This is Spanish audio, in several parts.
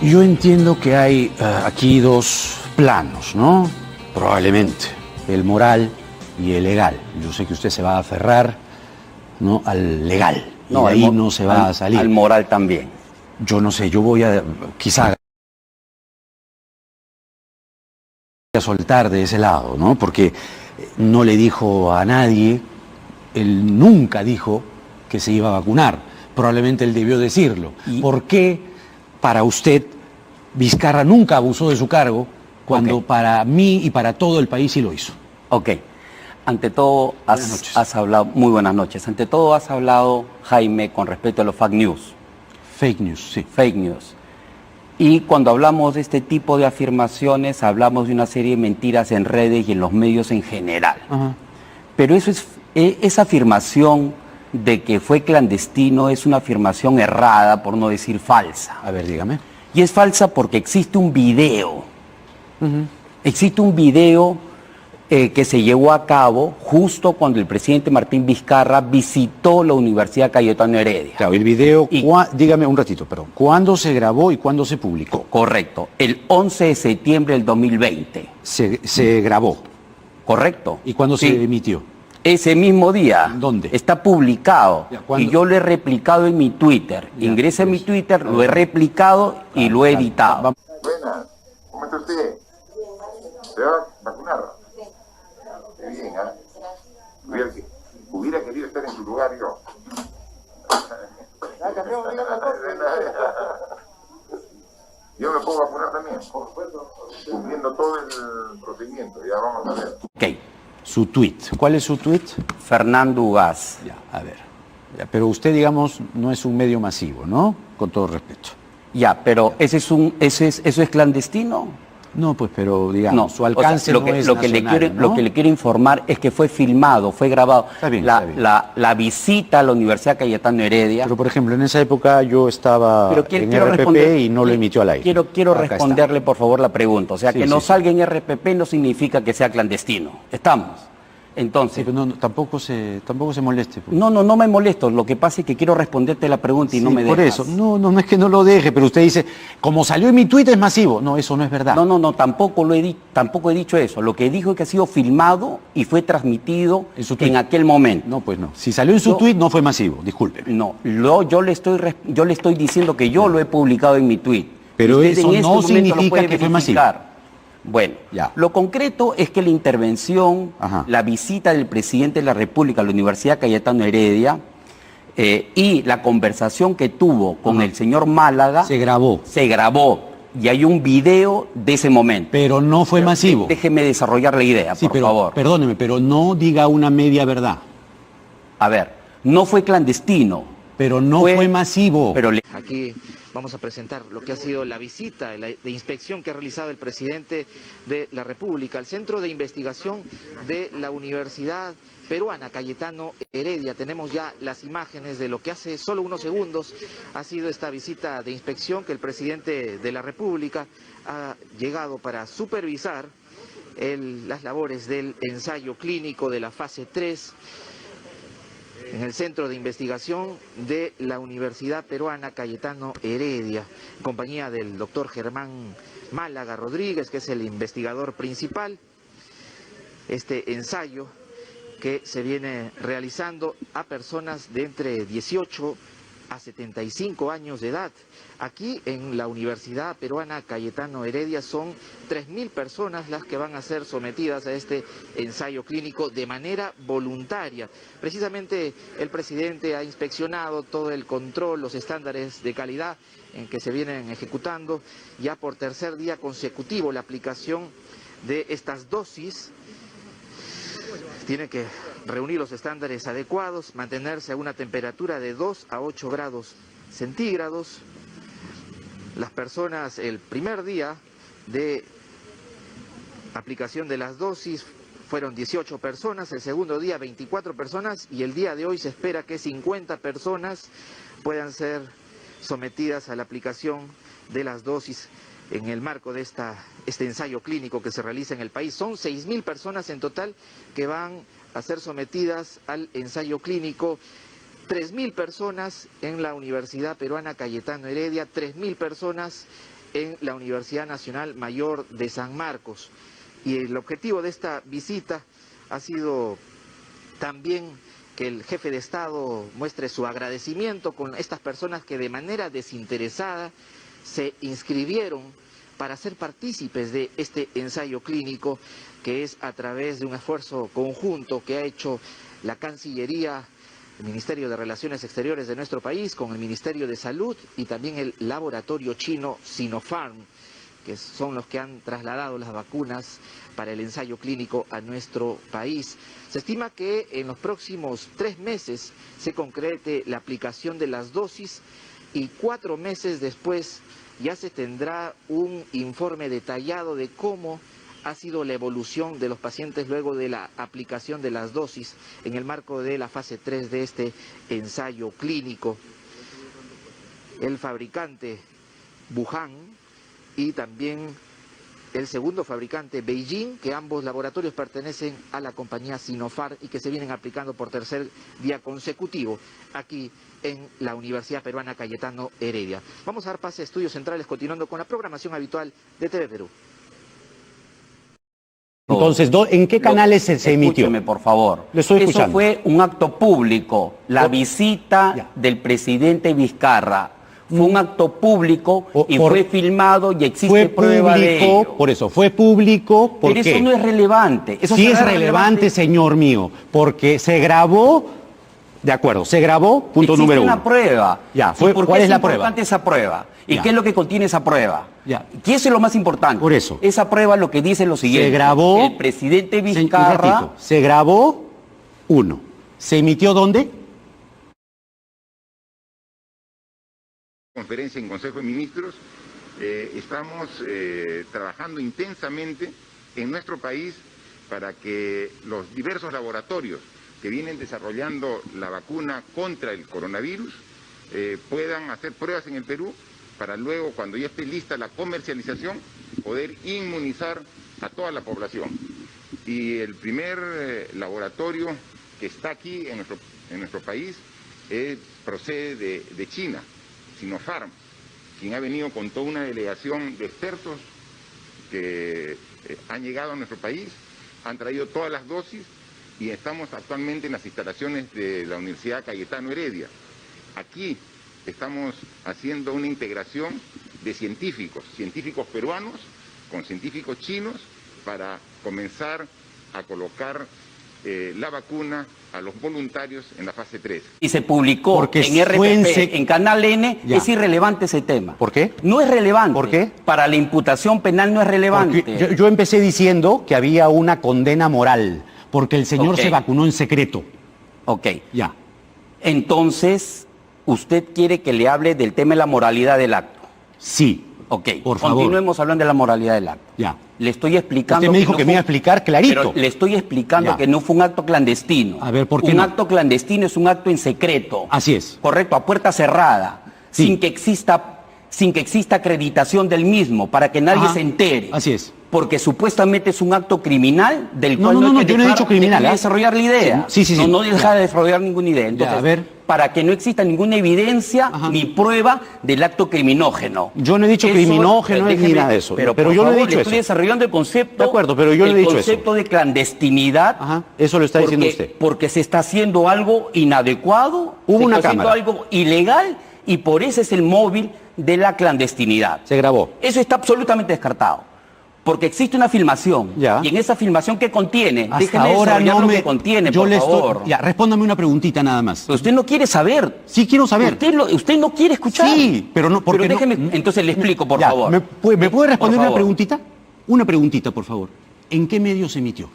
Yo entiendo que hay aquí dos planos, ¿no? Probablemente, el moral y el legal. Yo sé que usted se va a aferrar, ¿no?, al legal, y No, de ahí no se va a salir. Al moral también. Yo no sé, yo voy a, quizá, a soltar de ese lado, ¿no? Porque no le dijo a nadie, él nunca dijo que se iba a vacunar. Probablemente él debió decirlo. ¿Por qué para usted Vizcarra nunca abusó de su cargo cuando para mí y para todo el país sí lo hizo? Ok. Ante todo, has hablado, muy buenas noches. Ante todo has hablado, Jaime, con respecto a los fake news. Fake news, sí. Fake news. Y cuando hablamos de este tipo de afirmaciones, hablamos de una serie de mentiras en redes y en los medios en general. Ajá. Pero esa afirmación de que fue clandestino es una afirmación errada, por no decir falsa. A ver, dígame. Y es falsa porque existe un video. Existe un video que se llevó a cabo justo cuando el presidente Martín Vizcarra visitó la Universidad Cayetano Heredia. Claro, el video, dígame un ratito, perdón. ¿Cuándo se grabó y cuándo se publicó? Correcto, el 11 de septiembre del 2020. Se grabó. Correcto. ¿Y cuándo se emitió? Ese mismo día. ¿Dónde? Está publicado. Ya, y yo lo he replicado en mi Twitter. Ingresa en mi Twitter, lo he replicado y lo he editado. Buenas, ¿cómo está usted? ¿Se va a vacunar? Qué bien, ¿ah? Hubiera querido estar en su lugar yo. Yo me puedo vacunar también, cumpliendo todo el procedimiento, ya vamos a ver. Ok. Su tweet. ¿Cuál es su tweet? Fernando Ugaz. Ya, a ver. Ya, pero usted, digamos, no es un medio masivo, ¿no? Con todo respeto. Ya, pero ¿eso es clandestino? No, pues, pero digamos, No, su alcance lo que le quiero informar es que fue filmado, fue grabado. Está bien, la visita a la Universidad Cayetano Heredia. Pero, por ejemplo, en esa época yo estaba en RPP y no lo emitió al aire. Quiero responderle, por favor, la pregunta. O sea, que no salga en RPP no significa que sea clandestino. ¿Estamos? Entonces... Sí, pero tampoco se moleste. Pues. No me molesto. Lo que pasa es que quiero responderte la pregunta y no me dejas. Por eso. No es que no lo deje, pero usted dice, como salió en mi tweet es masivo. No, eso no es verdad. No, tampoco he dicho eso. Lo que dijo es que ha sido filmado y fue transmitido en aquel momento. No, pues no. Si salió en su tweet no fue masivo, disculpe. No, yo le estoy diciendo que yo lo he publicado en mi tweet. Pero eso no significa que fue masivo. Bueno, lo concreto es que la intervención, la visita del presidente de la República a la Universidad Cayetano Heredia y la conversación que tuvo con el señor Málaga... Se grabó. Y hay un video de ese momento. Pero no fue masivo. Déjeme desarrollar la idea, por favor. Perdóneme, pero no diga una media verdad. A ver, no fue clandestino. Pero no fue masivo. Pero Aquí vamos a presentar lo que ha sido la visita de inspección que ha realizado el presidente de la República al Centro de Investigación de la Universidad Peruana Cayetano Heredia. Tenemos ya las imágenes de lo que hace solo unos segundos ha sido esta visita de inspección que el presidente de la República ha llegado para supervisar las labores del ensayo clínico de la fase 3 en el Centro de Investigación de la Universidad Peruana Cayetano Heredia, en compañía del doctor Germán Málaga Rodríguez, que es el investigador principal. Este ensayo que se viene realizando a personas de entre 18 a 75 años de edad. Aquí en la Universidad Peruana Cayetano Heredia son 3.000 personas las que van a ser sometidas a este ensayo clínico de manera voluntaria. Precisamente el presidente ha inspeccionado todo el control, los estándares de calidad en que se vienen ejecutando ya por tercer día consecutivo la aplicación de estas dosis. Tiene que reunir los estándares adecuados, mantenerse a una temperatura de 2 a 8 grados centígrados. Las personas, el primer día de aplicación de las dosis fueron 18 personas, el segundo día 24 personas y el día de hoy se espera que 50 personas puedan ser sometidas a la aplicación de las dosis en el marco de este ensayo clínico que se realiza en el país. Son 6.000 personas en total que van a ser sometidas al ensayo clínico 3.000 personas en la Universidad Peruana Cayetano Heredia, 3.000 personas en la Universidad Nacional Mayor de San Marcos. Y el objetivo de esta visita ha sido también que el jefe de Estado muestre su agradecimiento con estas personas que de manera desinteresada se inscribieron para ser partícipes de este ensayo clínico, que es a través de un esfuerzo conjunto que ha hecho la Cancillería, el Ministerio de Relaciones Exteriores de nuestro país, con el Ministerio de Salud y también el laboratorio chino Sinopharm, que son los que han trasladado las vacunas para el ensayo clínico a nuestro país. Se estima que en los próximos 3 meses se concrete la aplicación de las dosis y 4 meses después ya se tendrá un informe detallado de cómo ha sido la evolución de los pacientes luego de la aplicación de las dosis en el marco de la fase 3 de este ensayo clínico. El fabricante Wuhan y también el segundo fabricante Beijing, que ambos laboratorios pertenecen a la compañía Sinopharm y que se vienen aplicando por 3er día consecutivo aquí en la Universidad Peruana Cayetano Heredia. Vamos a dar pase a Estudios Centrales, continuando con la programación habitual de TV Perú. Entonces, ¿en qué canales se emitió? Escúcheme, por favor. Le estoy escuchando. Eso fue un acto público. La visita del presidente Vizcarra fue un acto público y fue filmado y existe prueba de ello. Por eso, fue público. ¿Por Pero qué? eso no es relevante. Eso Sí será es relevante, señor mío, porque se grabó. De acuerdo, se grabó, punto Existe número 1. una prueba. Ya, ¿Y por ¿cuál qué es la prueba? importante esa prueba? ¿Y Ya. qué es lo que contiene esa prueba? Ya. ¿Qué es lo más importante? Por eso. Esa prueba lo que dice es lo siguiente. Se grabó. El presidente Un Vizcarra... ratito. Se grabó 1. ¿Se emitió dónde? Conferencia en Consejo de Ministros, estamos trabajando intensamente en nuestro país para que los diversos laboratorios que vienen desarrollando la vacuna contra el coronavirus puedan hacer pruebas en el Perú para luego, cuando ya esté lista la comercialización, poder inmunizar a toda la población. Y el primer laboratorio que está aquí en nuestro país procede de China, Sinopharm, quien ha venido con toda una delegación de expertos que han llegado a nuestro país, han traído todas las dosis y estamos actualmente en las instalaciones de la Universidad Cayetano Heredia. Aquí estamos haciendo una integración de científicos peruanos con científicos chinos para comenzar a colocar la vacuna a los voluntarios en la fase 3. Y se publicó Porque en RTP, en Canal N, Ya. es irrelevante ese tema. ¿Por qué? No es relevante. ¿Por qué? Para la imputación penal no es relevante. Porque yo empecé diciendo que había una condena moral, porque el señor Ok. se vacunó en secreto. Ok. Ya. Entonces, usted quiere que le hable del tema de la moralidad del acto. Sí. Ok. Por favor. Continuemos hablando de la moralidad del acto. Ya. Le estoy explicando... Usted me dijo no que me iba a fue- explicar clarito. Pero le estoy explicando Ya. que no fue un acto clandestino. A ver, ¿por qué Un no? acto clandestino es un acto en secreto. Así es. Correcto, a puerta cerrada, Sí. sin que exista acreditación del mismo, para que nadie Ajá. se entere. Así es. Porque supuestamente es un acto criminal del No, cual no, hay no, que yo no he dejar dicho criminal, de ¿ah? desarrollar la idea. Sí, sí, sí. No deja Ya. de desarrollar ninguna idea. Entonces, a ver. para que no exista ninguna evidencia Ajá. ni prueba del acto criminógeno. Yo no he dicho criminógeno ni nada de eso. Pero Pero por yo no he favor, dicho le estoy eso. desarrollando el concepto. De acuerdo, pero yo no he dicho eso. El concepto de clandestinidad. Ajá, eso lo está diciendo usted. Porque se está haciendo algo inadecuado, Hubo se una está haciendo cámara. algo ilegal y por eso es el móvil de la clandestinidad. Se grabó. Eso está absolutamente descartado. Porque existe una filmación. Ya. Y en esa filmación, ¿qué contiene? Hasta Déjeme ahora desarrollar no lo me que contiene, yo por le favor. estoy. Ya, respóndame una preguntita nada más. Pero usted no quiere saber. Sí quiero saber. Usted no quiere escuchar. Sí, pero no, porque Pero déjeme, no- entonces le explico, por Ya, favor. ¿Me puede responder Por una favor. preguntita? Una preguntita, por favor. ¿En qué medio se emitió?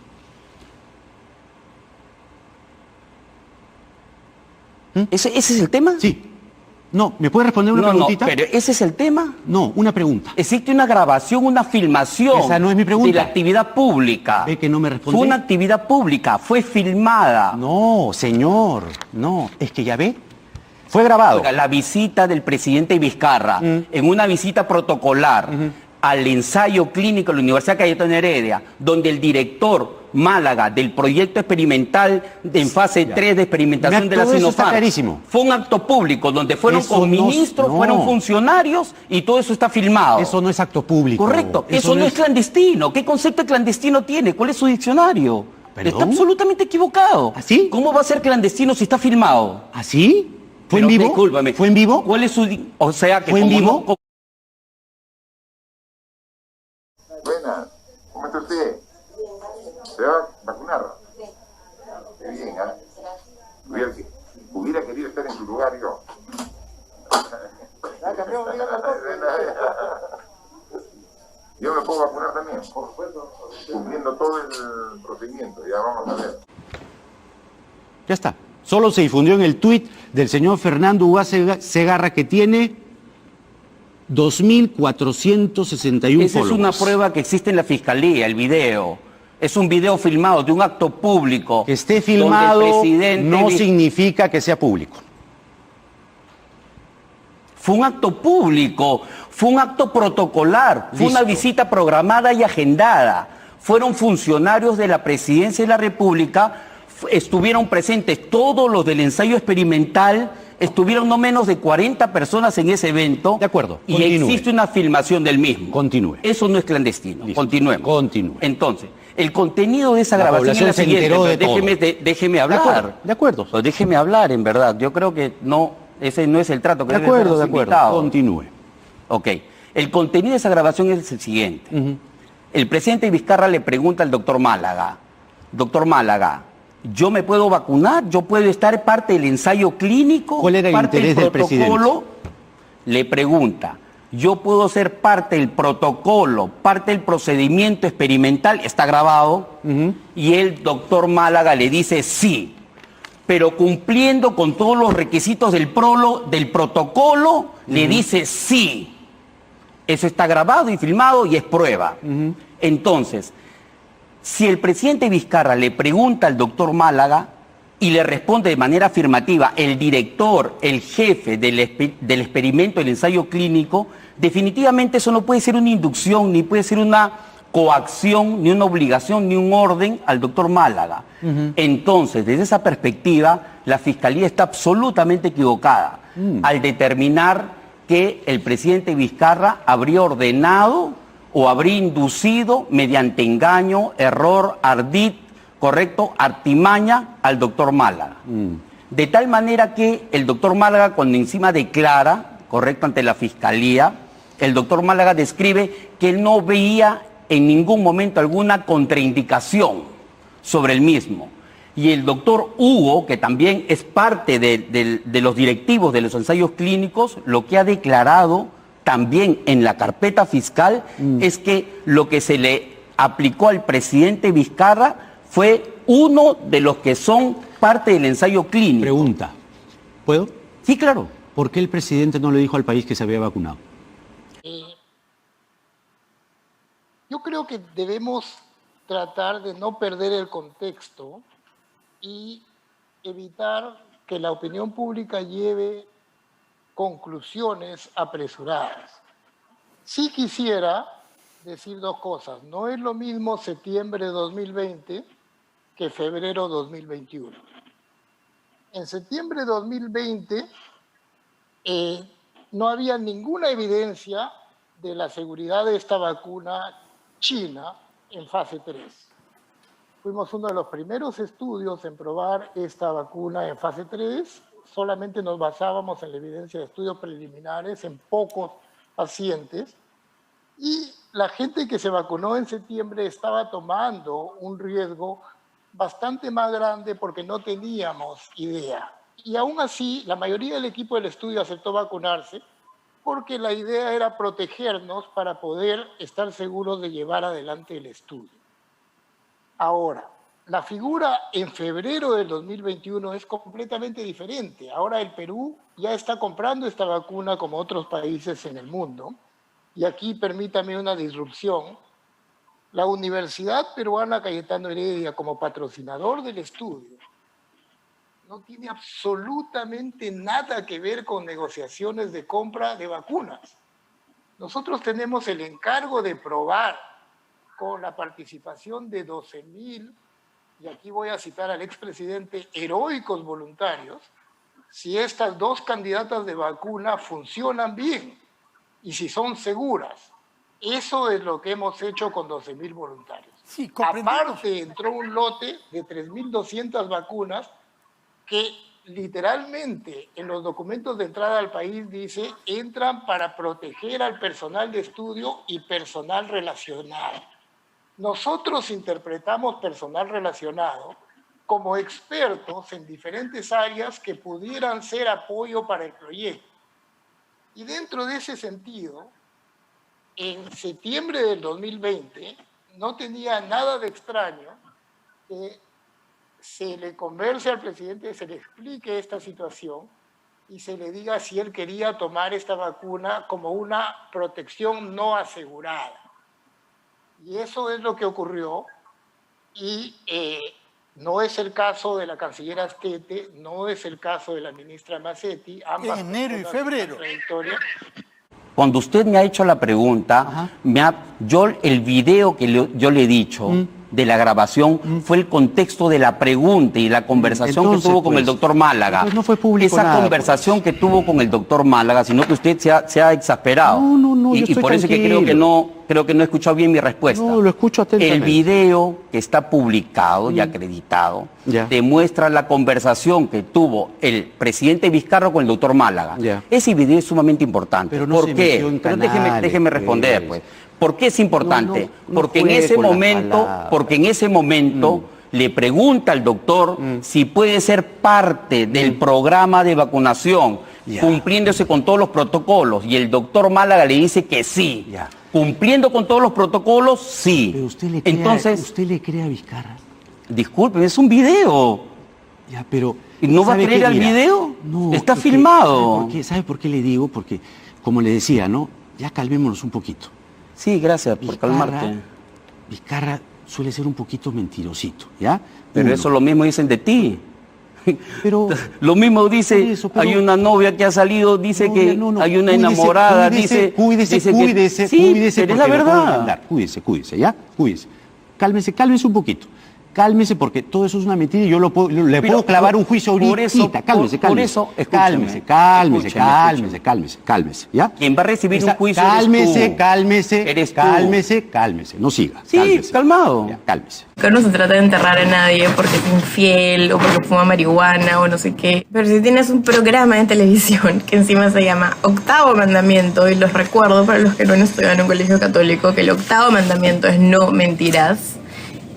¿Ese es el tema? Sí. No, ¿me puede responder una No, preguntita? pero ¿ese es el tema? No, una pregunta. Existe una grabación, una filmación. Esa no es mi pregunta. De la actividad pública. ¿Ve que no me responde? Fue una actividad pública, fue filmada. No, señor, no. Es que ya ve, fue grabado. Oiga, la visita del presidente Vizcarra, en una visita protocolar al ensayo clínico de la Universidad Cayetano Heredia, donde el director Málaga del proyecto experimental en fase 3 de experimentación de la Todo eso está Sinopharm. clarísimo. Fue un acto público donde fueron Eso con no- ministros, no. fueron funcionarios y todo eso está filmado. Eso no es acto público. Correcto, eso no es clandestino. ¿Qué concepto de clandestino tiene? ¿Cuál es su diccionario? ¿Perdón? Está absolutamente equivocado. ¿Así? ¿Cómo va a ser clandestino si está filmado? ¿Así? ¿Fue Pero en vivo? discúlpame. ¿Fue en vivo? ¿Cuál es su o sea que ¿Fue en como vivo? no- Buenas, ¿cómo está usted? ¿Se va a vacunar? Qué bien, ¿ah? Hubiera querido estar en su lugar yo. Yo me puedo vacunar también, por supuesto, cumpliendo todo el procedimiento, ya vamos a ver. Ya está. Solo se difundió en el tuit del señor Fernando Ugaz Segarra, que tiene 2.461 Esa es una followers. prueba que existe en la fiscalía, el video. Es un video filmado de un acto público. Que esté donde filmado el presidente no significa que sea público. Fue un acto público, fue un acto protocolar, fue una Listo. visita programada y agendada. Fueron funcionarios de la Presidencia de la República, estuvieron presentes todos los del ensayo experimental, estuvieron no menos de 40 personas en ese evento. De acuerdo, Y continúe. existe una filmación del mismo. Continúe. Eso no es clandestino. Listo. Continuemos. Continúe. Entonces, el contenido de esa La grabación es población la se siguiente. enteró de pero todo. déjeme hablar. De acuerdo. Pues déjeme hablar, en verdad. Yo creo que no, ese no es el trato que De debe ser acuerdo, los de acuerdo. invitados. Continúe. Ok. El contenido de esa grabación es el siguiente. El presidente Vizcarra le pregunta al doctor Málaga, ¿yo me puedo vacunar? ¿Yo puedo estar parte del ensayo clínico? ¿Cuál era el parte interés del presidente? Le pregunta, ¿yo puedo ser parte del protocolo, parte del procedimiento experimental? Está grabado. Y el doctor Málaga le dice sí, pero cumpliendo con todos los requisitos del protocolo, le dice sí. Eso está grabado y filmado y es prueba. Entonces, si el presidente Vizcarra le pregunta al doctor Málaga y le responde de manera afirmativa el director, el jefe del experimento, del ensayo clínico, definitivamente eso no puede ser una inducción, ni puede ser una coacción, ni una obligación, ni un orden al doctor Málaga. Entonces, desde esa perspectiva, la Fiscalía está absolutamente equivocada al determinar que el presidente Vizcarra habría ordenado o habría inducido mediante engaño, error, ardid, correcto, artimaña al doctor Málaga. De tal manera que el doctor Málaga, cuando encima declara, correcto, ante la Fiscalía, el doctor Málaga describe que él no veía en ningún momento alguna contraindicación sobre el mismo. Y el doctor Hugo, que también es parte de los directivos de los ensayos clínicos, lo que ha declarado también en la carpeta fiscal es que lo que se le aplicó al presidente Vizcarra fue uno de los que son parte del ensayo clínico. Pregunta. ¿Puedo? Sí, claro. ¿Por qué el presidente no le dijo al país que se había vacunado? Yo creo que debemos tratar de no perder el contexto y evitar que la opinión pública lleve conclusiones apresuradas. Sí quisiera decir dos cosas. No es lo mismo septiembre de 2020 que febrero de 2021. En septiembre de 2020 no había ninguna evidencia de la seguridad de esta vacuna china en fase 3. Fuimos uno de los primeros estudios en probar esta vacuna en fase 3. Solamente nos basábamos en la evidencia de estudios preliminares en pocos pacientes. Y la gente que se vacunó en septiembre estaba tomando un riesgo bastante más grande porque no teníamos idea. Y aún así, la mayoría del equipo del estudio aceptó vacunarse porque la idea era protegernos para poder estar seguros de llevar adelante el estudio. Ahora, la figura en febrero del 2021 es completamente diferente. Ahora el Perú ya está comprando esta vacuna como otros países en el mundo. Y aquí permítame una disrupción. La Universidad Peruana Cayetano Heredia, como patrocinador del estudio, no tiene absolutamente nada que ver con negociaciones de compra de vacunas. Nosotros tenemos el encargo de probar con la participación de 12.000 y aquí voy a citar al expresidente, heroicos voluntarios, si estas dos candidatas de vacuna funcionan bien y si son seguras. Eso es lo que hemos hecho con 12.000 voluntarios. Sí, aparte, entró un lote de 3.200 vacunas que literalmente en los documentos de entrada al país dice entran para proteger al personal de estudio y personal relacionado. Nosotros interpretamos personal relacionado como expertos en diferentes áreas que pudieran ser apoyo para el proyecto. Y dentro de ese sentido, en septiembre del 2020, no tenía nada de extraño que se le converse al presidente, se le explique esta situación y se le diga si él quería tomar esta vacuna como una protección no asegurada. Y eso es lo que ocurrió y no es el caso de la canciller Astete, no es el caso de la ministra Macetti. Ambas en enero y febrero. Cuando usted me ha hecho la pregunta, el video que yo le he dicho de la grabación fue el contexto de la pregunta y la conversación que tuvo con el doctor Málaga. No fue público esa nada, conversación que tuvo con el doctor Málaga, sino que usted se ha exasperado. No, y por eso es que creo que no he escuchado bien mi respuesta. No, lo escucho atentamente. El video que está publicado y acreditado demuestra la conversación que tuvo el presidente Vizcarra con el doctor Málaga. Ese video es sumamente importante. Pero no ¿Por se qué? metió en Pero canales, déjeme responder, pues. ¿Por qué es importante? Porque en ese momento le pregunta al doctor si puede ser parte del programa de vacunación, cumpliéndose con todos los protocolos, y el doctor Málaga le dice que sí. Cumpliendo con todos los protocolos, sí. Pero usted le cree, entonces, ¿usted le cree a Vizcarra? Disculpe, es un video. Ya, pero ¿Y no va a creer al video? No, está filmado. ¿Sabe por qué le digo? Porque, como le decía, ¿no? Ya calmémonos un poquito. Sí, gracias por calmarte. Vizcarra suele ser un poquito mentirosito, ¿ya? Pero eso lo mismo dicen de ti. Pero lo mismo dice, hay una novia que ha salido, dice hay una enamorada, cuídese, sí, pero es la verdad. Cuídese, ¿ya? Cuídese. Cálmese un poquito. Cálmese, porque todo eso es una mentira y yo le puedo clavar un juicio ahorita. Cálmese. Cálmese, ¿ya? Quien va a recibir un juicio eres tú. Cálmese. No siga. Sí, calmado. Ya, cálmese. Acá no se trata de enterrar a nadie porque es infiel o porque fuma marihuana o no sé qué. Pero si tienes un programa de televisión que encima se llama Octavo Mandamiento, y los recuerdo para los que no han estudiado en un colegio católico, que el octavo mandamiento es no mentirás.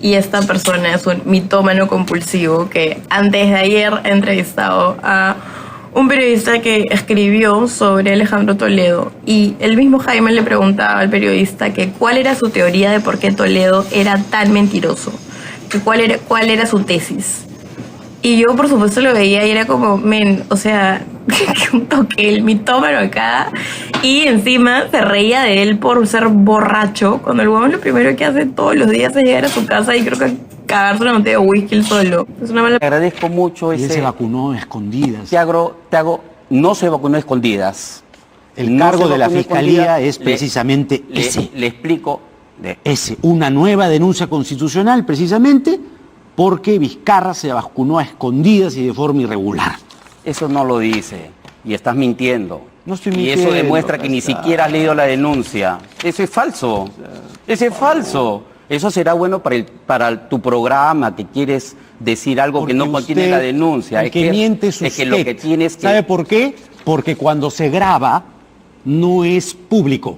Y esta persona es un mitómano compulsivo que antes de ayer ha entrevistado a un periodista que escribió sobre Alejandro Toledo. Y el mismo Jaime le preguntaba al periodista que cuál era su teoría de por qué Toledo era tan mentiroso, que cuál era su tesis. Y yo, por supuesto, lo veía y era como, o sea, un toque, el mitómano acá. Y encima se reía de él por ser borracho, cuando el huevón lo primero que hace todos los días es llegar a su casa y creo que cagarse una botella de whisky él solo. Es una mala... Te agradezco mucho ese... Él se vacunó a escondidas. No se vacunó a escondidas. El cargo de la Fiscalía es precisamente ese. Le explico. Una nueva denuncia constitucional, precisamente, porque Vizcarra se vacunó a escondidas y de forma irregular. Eso no lo dice, y estás mintiendo. No estoy mintiendo. Y eso demuestra que ni siquiera has leído la denuncia. Eso es falso. Eso es falso. Eso será bueno para tu programa, que quieres decir algo porque que no contiene la denuncia. Es que miente usted. Es que lo que tienes que... ¿Sabe por qué? Porque cuando se graba no es público.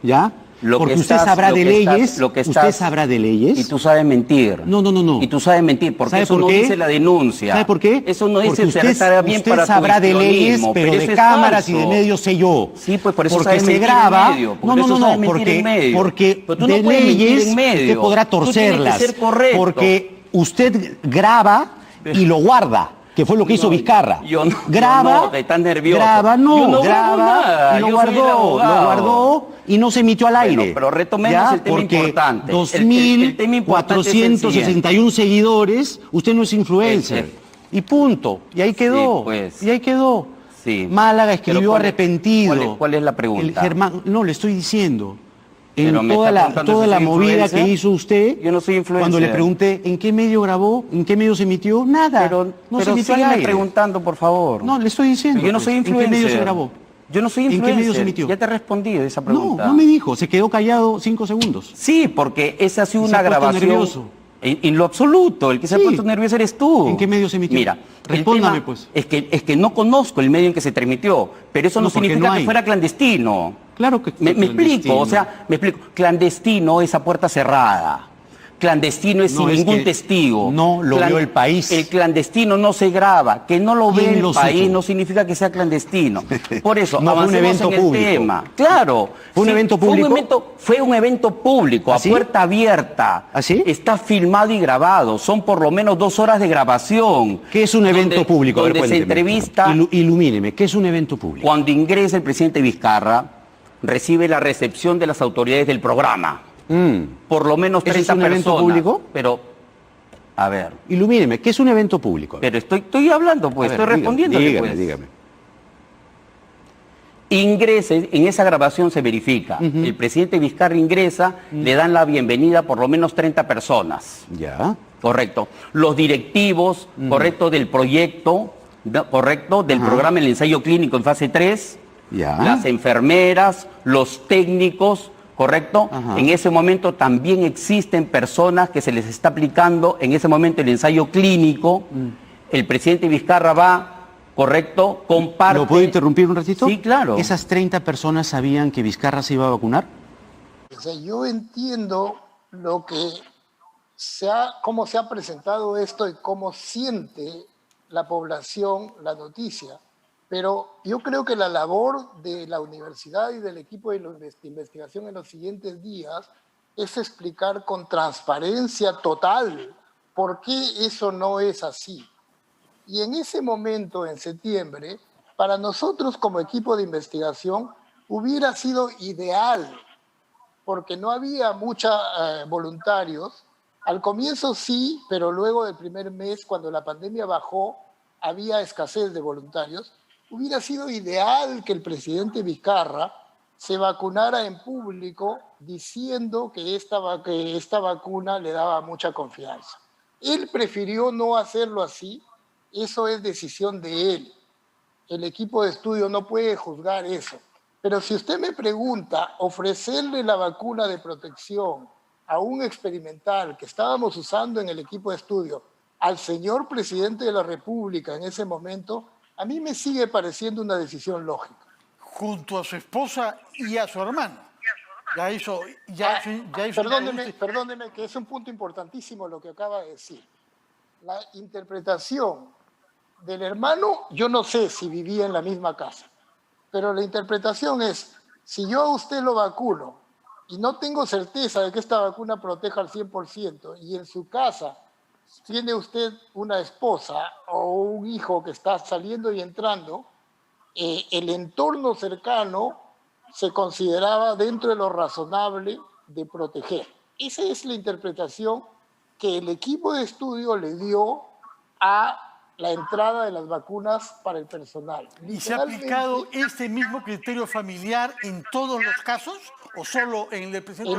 ¿Ya? Porque usted sabrá de leyes, usted sabrá de leyes. Y tú sabes mentir. No. Y tú sabes mentir, porque eso no dice la denuncia. ¿Sabe por qué? Eso no dice usted sabrá de leyes, pero de cámaras y de medios sé yo. Sí, pues por eso porque se graba. Porque de leyes usted podrá torcerlas. Porque usted graba y lo guarda. Que fue lo que hizo Vizcarra. Graba y lo guardó y no se emitió al aire. Pero retomemos el tema importante. 2.461 seguidores, usted no es influencer. Y punto. Y ahí quedó. Sí. Málaga escribió arrepentido. ¿Cuál es la pregunta? No, le estoy diciendo. en Pero me toda está la, preguntando toda si la soy movida influencer. que hizo usted. Yo no soy influencer. Cuando le pregunté en qué medio grabó, en qué medio se emitió, nada. Pero, no se pero emitió al sígueme aire. preguntando, por favor. No, le estoy diciendo. Yo no pues, soy ¿en influencer. qué medio se grabó? Yo no soy ¿En influencer. qué medio se emitió? Ya te respondí de esa pregunta. No, no me dijo, se quedó callado 5 segundos. Sí, porque esa ha sido Y se una ha puesto grabación. nervioso. En lo absoluto, el que se ha Sí. puesto nervioso eres tú. ¿En qué medio se emitió? Mira, el Respóndame, tema pues. Es que no conozco el medio en que se transmitió, pero eso no, No, porque significa no que hay. fuera clandestino. Claro que Me fue explico, o sea, me explico. Clandestino es a puerta cerrada. Clandestino es No, sin es ningún que testigo. no lo vio el país. El clandestino no se graba. Que no lo ¿Quién ve el lo país supo? no significa que sea clandestino. Por eso, No fue un avancemos evento en el público. tema. Claro. ¿Fue un evento público? Fue un evento público, ¿Ah, a sí? puerta abierta. ¿Ah, sí? Está filmado y grabado. Son por lo menos 2 horas de grabación. ¿Qué es un evento público? A ver, Donde se cuénteme. entrevista. Ilumíneme, ¿qué es un evento público? Cuando ingresa el presidente Vizcarra, recibe la recepción de las autoridades del programa. Por lo menos ¿Ese 30 es un evento personas. público? Pero, a ver, Ilumíneme, ¿qué es un evento público? pero estoy hablando, pues, A ver, estoy respondiendo. Dígame, pues. dígame. Ingrese, en esa grabación se verifica. El presidente Vizcarra ingresa, le dan la bienvenida por lo menos 30 personas. Ya. Correcto. Los directivos, correcto, del proyecto, correcto, del programa El Ensayo Clínico en fase 3, Ya. las enfermeras, los técnicos, correcto. Ajá. En ese momento también existen personas que se les está aplicando en ese momento el ensayo clínico. El presidente Vizcarra va, correcto, comparte. ¿Lo puedo interrumpir un ratito? Sí, claro. ¿Esas 30 personas sabían que Vizcarra se iba a vacunar? O sea, yo entiendo lo que cómo se ha presentado esto y cómo siente la población la noticia, pero yo creo que la labor de la universidad y del equipo de investigación en los siguientes días es explicar con transparencia total por qué eso no es así. Y en ese momento, en septiembre, para nosotros como equipo de investigación hubiera sido ideal, porque no había muchos voluntarios. Al comienzo sí, pero luego del primer mes, cuando la pandemia bajó, había escasez de voluntarios. Hubiera sido ideal que el presidente Vizcarra se vacunara en público diciendo que esta vacuna le daba mucha confianza. Él prefirió no hacerlo así. Eso es decisión de él. El equipo de estudio no puede juzgar eso. Pero si usted me pregunta, ofrecerle la vacuna de protección a un experimental que estábamos usando en el equipo de estudio al señor presidente de la República en ese momento, a mí me sigue pareciendo una decisión lógica. Junto a su esposa y a su hermano. Perdóneme, que es un punto importantísimo lo que acaba de decir. La interpretación del hermano, yo no sé si vivía en la misma casa, pero la interpretación es, si yo a usted lo vacuno y no tengo certeza de que esta vacuna proteja al 100%, y en su casa tiene usted una esposa o un hijo que está saliendo y entrando, el entorno cercano se consideraba dentro de lo razonable de proteger. Esa es la interpretación que el equipo de estudio le dio a la entrada de las vacunas para el personal. ¿Y se ha aplicado este mismo criterio familiar en todos los casos o solo en el presidente?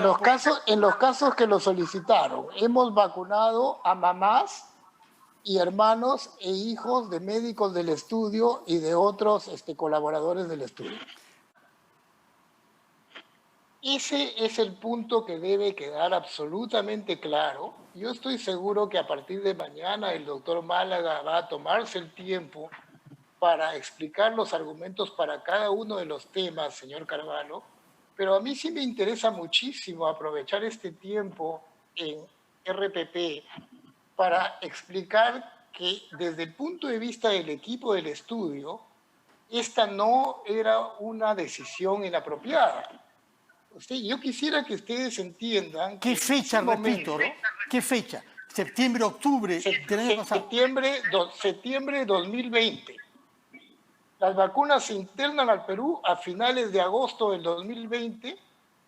En los casos que lo solicitaron, hemos vacunado a mamás y hermanos e hijos de médicos del estudio y de otros colaboradores del estudio. Ese es el punto que debe quedar absolutamente claro. Yo estoy seguro que a partir de mañana el doctor Málaga va a tomarse el tiempo para explicar los argumentos para cada uno de los temas, señor Carvalho, pero a mí sí me interesa muchísimo aprovechar este tiempo en RPP para explicar que desde el punto de vista del equipo del estudio, esta no era una decisión inapropiada. Yo quisiera que ustedes entiendan... ¿Qué fecha, repito? ¿Qué fecha? ¿Septiembre, octubre del año pasado? Septiembre de 2020. Las vacunas se internan al Perú a finales de agosto del 2020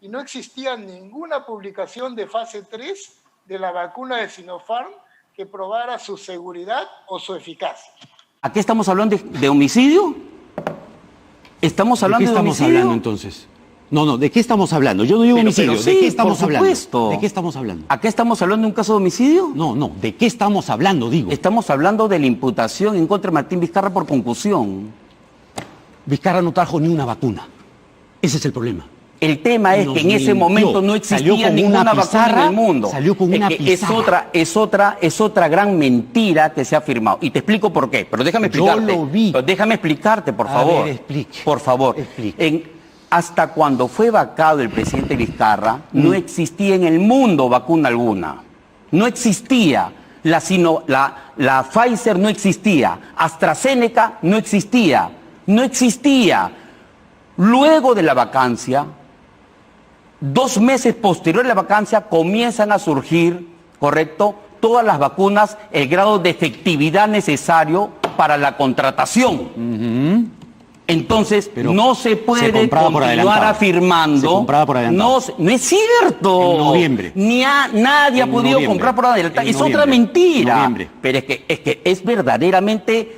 y no existía ninguna publicación de fase 3 de la vacuna de Sinopharm que probara su seguridad o su eficacia. ¿Aquí estamos hablando de homicidio? ¿Estamos hablando de ¿De qué estamos homicidio? hablando entonces? No, ¿de qué estamos hablando? Yo no digo homicidio, pero sí, ¿de qué estamos por hablando? supuesto. ¿De qué estamos hablando? ¿Acá estamos hablando de un caso de homicidio? No, ¿de qué estamos hablando, digo? Estamos hablando de la imputación en contra de Martín Vizcarra por concusión. Vizcarra no trajo ni una vacuna. Ese es el problema. El tema es Nos que en ese mintió. momento no Salió existía con ninguna una vacuna pizarra, en el mundo. salió con una pizarra. Es otra gran mentira que se ha afirmado. Y te explico por qué. Pero déjame explicarte. Yo lo vi. Pero déjame explicarte, por A favor. ver, explique. Por favor. Explique. Hasta cuando fue vacado el presidente Vizcarra, no existía en el mundo vacuna alguna. No existía. La Pfizer no existía. AstraZeneca no existía. No existía. Luego de la vacancia, 2 meses posterior a la vacancia, comienzan a surgir, ¿correcto?, todas las vacunas, el grado de efectividad necesario para la contratación. Entonces, Pero no se puede continuar afirmando. Se compraba por adelantado. No es cierto. En noviembre. Nadie ha En podido noviembre. comprar por adelantado. En Es otra noviembre. mentira. Noviembre. Pero es que es verdaderamente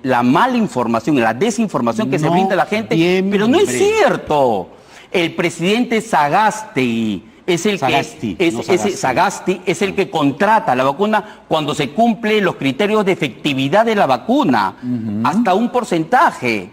la mala información, la desinformación que se brinda a la gente. Pero no es cierto. El presidente Sagasti es el Sagasti es el que contrata la vacuna cuando se cumplen los criterios de efectividad de la vacuna, hasta un porcentaje.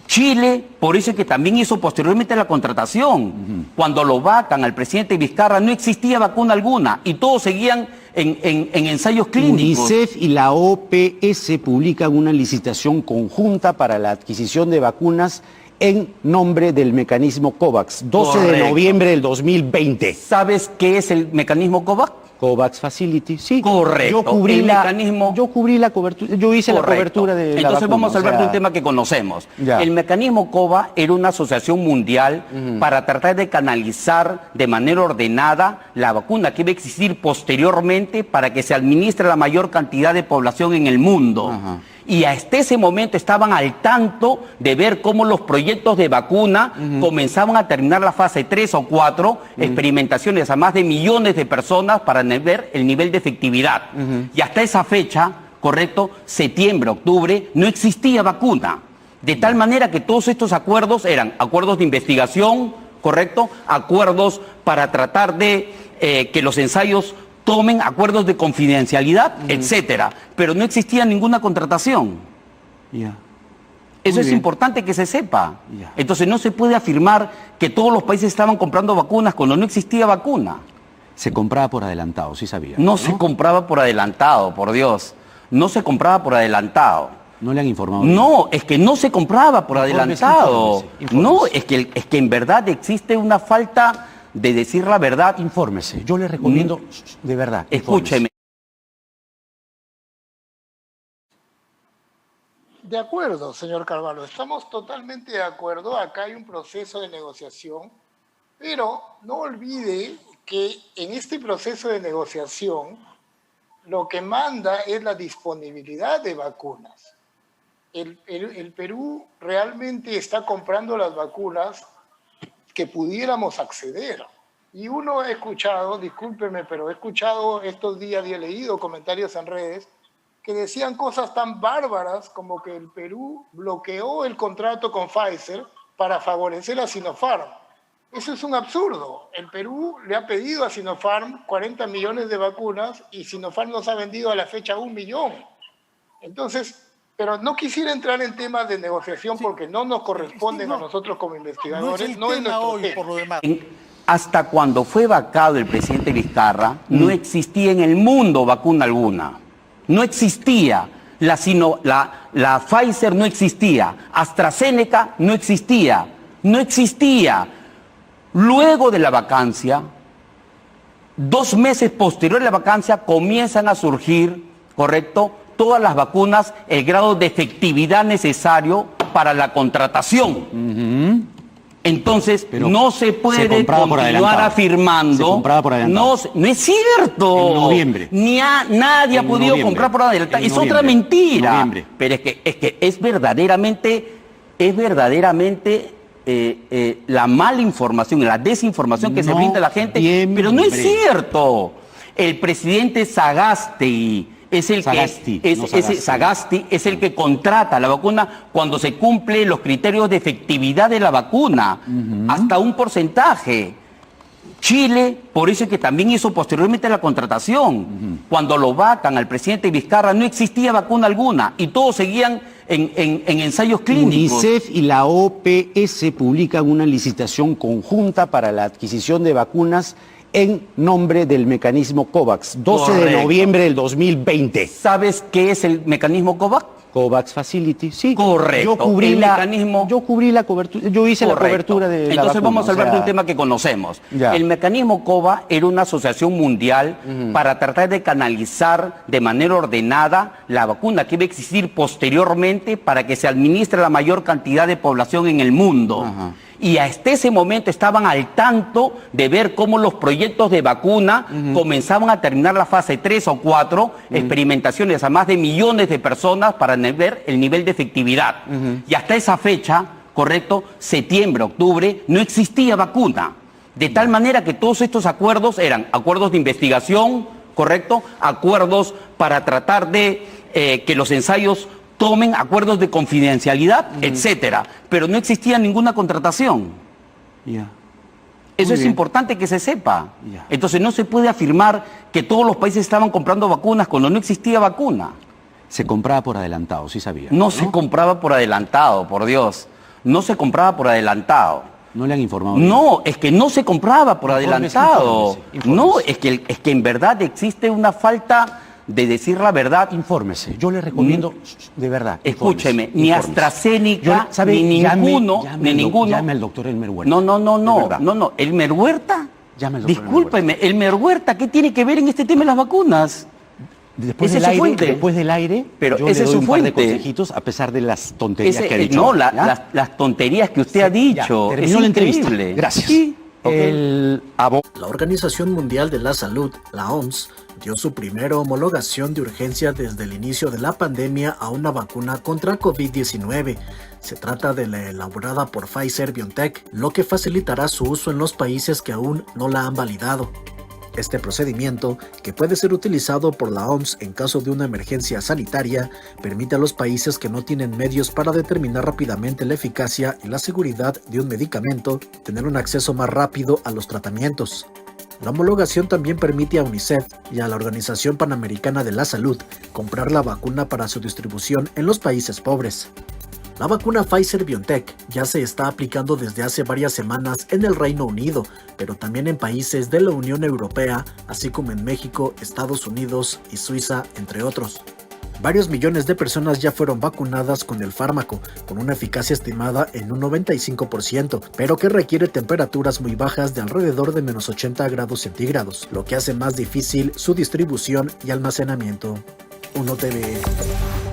Chile, por eso es que también hizo posteriormente la contratación. Cuando lo vacan al presidente Vizcarra no existía vacuna alguna y todos seguían en ensayos clínicos. UNICEF y la OPS publican una licitación conjunta para la adquisición de vacunas en nombre del mecanismo COVAX, 12 de Correcto. noviembre del 2020. ¿Sabes qué es el mecanismo COVAX? COVAX Facility, sí. Correcto. Yo cubrí El mecanismo... Yo cubrí la cobertura, yo hice la cobertura de la Entonces vacuna, vamos a hablar de un tema que conocemos. El mecanismo COVAX era una asociación mundial para tratar de canalizar de manera ordenada la vacuna que iba a existir posteriormente para que se administre la mayor cantidad de población en el mundo. Y hasta ese momento estaban al tanto de ver cómo los proyectos de vacuna comenzaban a terminar la fase 3 o 4, experimentaciones a más de millones de personas para ver el nivel de efectividad. Y hasta esa fecha, correcto, septiembre, octubre, no existía vacuna. De tal manera que todos estos acuerdos eran acuerdos de investigación, correcto, acuerdos para tratar de que los ensayos tomen acuerdos de confidencialidad, etcétera, pero no existía ninguna contratación. Eso es importante que se sepa. Entonces no se puede afirmar que todos los países estaban comprando vacunas cuando no existía vacuna. Se compraba por adelantado, sí sabía. No se compraba por adelantado, por Dios. No se compraba por adelantado. No le han informado. No, es que no se compraba por adelantado. Infórmese. No, es que en verdad existe una falta de decir la verdad. Infórmese. Yo le recomiendo, de verdad. Escúcheme. De acuerdo, señor Carvalho, estamos totalmente de acuerdo. Acá hay un proceso de negociación, pero no olvide que en este proceso de negociación lo que manda es la disponibilidad de vacunas. El Perú realmente está comprando las vacunas que pudiéramos acceder. Y uno ha escuchado, discúlpeme, pero he escuchado estos días y he leído comentarios en redes que decían cosas tan bárbaras como que el Perú bloqueó el contrato con Pfizer para favorecer a Sinopharm. Eso es un absurdo. El Perú le ha pedido a Sinopharm 40 millones de vacunas y Sinopharm nos ha vendido a la fecha 1 millón. Entonces, pero no quisiera entrar en temas de negociación porque no nos corresponden a nosotros como investigadores. No es el tema hoy, por lo demás. Hasta cuando fue vacado el presidente Vizcarra, no existía en el mundo vacuna alguna. No existía. La Pfizer no existía. AstraZeneca no existía. No existía. Luego de la vacancia, 2 meses posterior a la vacancia, comienzan a surgir, ¿correcto?, todas las vacunas, el grado de efectividad necesario para la contratación. Entonces, Pero no se puede continuar afirmando. Se compraba por adelantado. No es cierto. En noviembre. Nadie ha podido comprar por adelantado. Es otra mentira. Noviembre. Pero es que es verdaderamente la mala información, la desinformación que se brinda a la gente. Pero no es cierto. El presidente Sagasti es el Sagasti, que no Sagasti. Sagasti es el que contrata la vacuna cuando se cumplen los criterios de efectividad de la vacuna, hasta un porcentaje. Chile, por eso es que también hizo posteriormente la contratación. Cuando lo vacan al presidente Vizcarra no existía vacuna alguna y todos seguían en ensayos clínicos. UNICEF y la OPS publican una licitación conjunta para la adquisición de vacunas en nombre del mecanismo COVAX, 12 de Correcto. noviembre del 2020. ¿Sabes qué es el mecanismo COVAX? COVAX Facility, sí. Correcto. Yo cubrí El la mecanismo- yo cubrí la cobertura, yo hice Correcto. la cobertura de la Entonces vacuna, vamos a hablar o sea, de un tema que conocemos. Ya. El mecanismo COVAX era una asociación mundial para tratar de canalizar de manera ordenada la vacuna que iba a existir posteriormente para que se administre a la mayor cantidad de población en el mundo. Ajá. Y hasta ese momento estaban al tanto de ver cómo los proyectos de vacuna comenzaban a terminar la fase 3 o 4, experimentaciones a más de millones de personas para ver el nivel de efectividad. Y hasta esa fecha, correcto, septiembre, octubre, no existía vacuna. De tal manera que todos estos acuerdos eran acuerdos de investigación, correcto, acuerdos para tratar de que los ensayos tomen acuerdos de confidencialidad, etcétera, pero no existía ninguna contratación. Ya. Eso Muy es bien. importante que se sepa. Ya. Entonces no se puede afirmar que todos los países estaban comprando vacunas cuando no existía vacuna. Se compraba por adelantado, sí sabía. No se compraba por adelantado, por Dios. No se compraba por adelantado. No le han informado. No, es que no se compraba por Infórmese, adelantado. infórmese. No, es que en verdad existe una falta de decir la verdad. Infórmese. Yo le recomiendo, de verdad. Escúcheme, infórmese, ni infórmese. AstraZeneca, Yo, ¿sabe? ni ninguno, Llame al doctor Elmer Huerta. No, De verdad. no. ¿Elmer Huerta? Llame al doctor Discúlpeme, ¿Elmer Huerta qué tiene que ver en este tema de las vacunas? Después Ese del es su aire, fuente. después del aire, Pero yo ese le es doy su un par de fuente. consejitos a pesar de las tonterías Ese- que ha dicho. no, ¿ya? las tonterías que usted ha Ya, dicho. terminó es la entrevista. increíble. Gracias. Sí, ok. El La Organización Mundial de la Salud, la OMS, dio su primera homologación de urgencia desde el inicio de la pandemia a una vacuna contra COVID-19. Se trata de la elaborada por Pfizer-BioNTech, lo que facilitará su uso en los países que aún no la han validado. Este procedimiento, que puede ser utilizado por la OMS en caso de una emergencia sanitaria, permite a los países que no tienen medios para determinar rápidamente la eficacia y la seguridad de un medicamento tener un acceso más rápido a los tratamientos. La homologación también permite a UNICEF y a la Organización Panamericana de la Salud comprar la vacuna para su distribución en los países pobres. La vacuna Pfizer-BioNTech ya se está aplicando desde hace varias semanas en el Reino Unido, pero también en países de la Unión Europea, así como en México, Estados Unidos y Suiza, entre otros. Varios millones de personas ya fueron vacunadas con el fármaco, con una eficacia estimada en un 95%, pero que requiere temperaturas muy bajas de alrededor de menos 80 grados centígrados, lo que hace más difícil su distribución y almacenamiento. 1TV.